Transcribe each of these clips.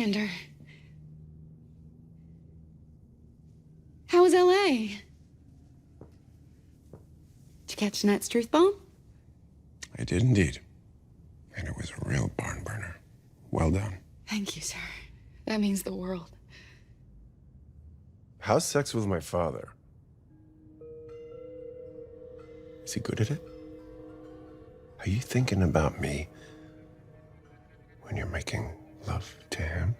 Homelander. How was LA? Did you catch tonight's truth bomb? I did indeed. And it was a real barn burner. Well done. Thank you, sir. That means the world. How's sex with my father? Is he good at it? Are you thinking about me when you're making love to him?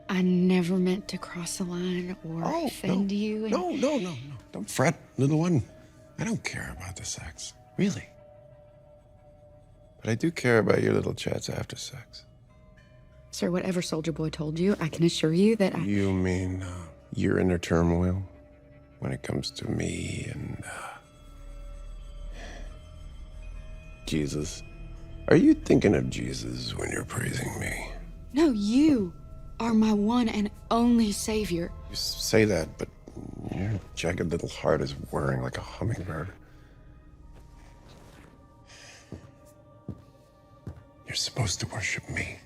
I never meant to cross the line or offend you. No. Don't fret, little one. I don't care about the sex. Really. But I do care about your little chats after sex. Sir, whatever Soldier Boy told you, I can assure you that You mean your inner turmoil when it comes to me and Jesus? Are you thinking of Jesus when you're praising me? No, you are my one and only savior. You say that, but your jagged little heart is whirring like a hummingbird. You're supposed to worship me.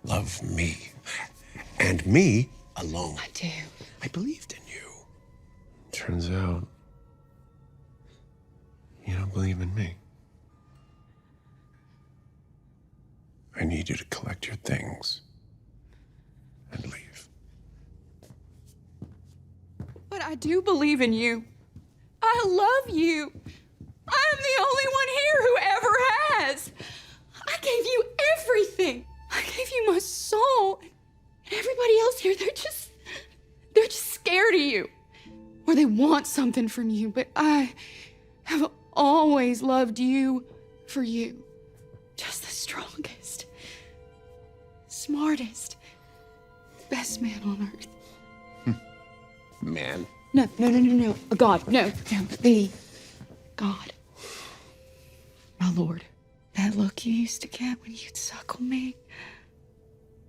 Love me. And me alone. I do. I believed in you. Turns out, you don't believe in me. I need you to collect your things and leave. But I do believe in you. I love you. I'm the only one here who ever has. I gave you everything. I gave you my soul. And everybody else here, they're just scared of you. Or they want something from you. But I have always loved you for you. Just the strongest, smartest, best man on earth. Man. No. God, no. The God. My Lord. That look you used to get when you'd suckle me.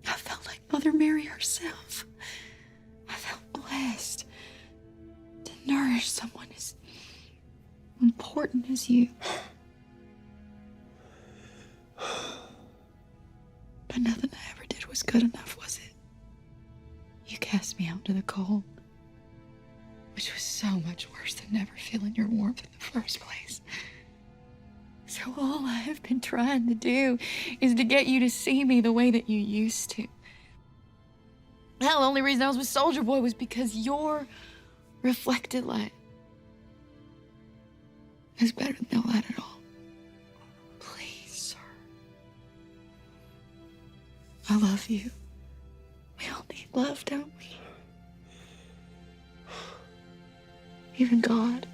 I felt like Mother Mary herself. I felt blessed to nourish someone as important as you. But nothing I ever did was good enough, was it? You cast me out to the cold, which was so much worse than never feeling your warmth in the first place. So all I have been trying to do is to get you to see me the way that you used to. Hell, the only reason I was with Soldier Boy was because your reflected light is better than no light at all. Please, sir. I love you. We all need love, don't we? Even God.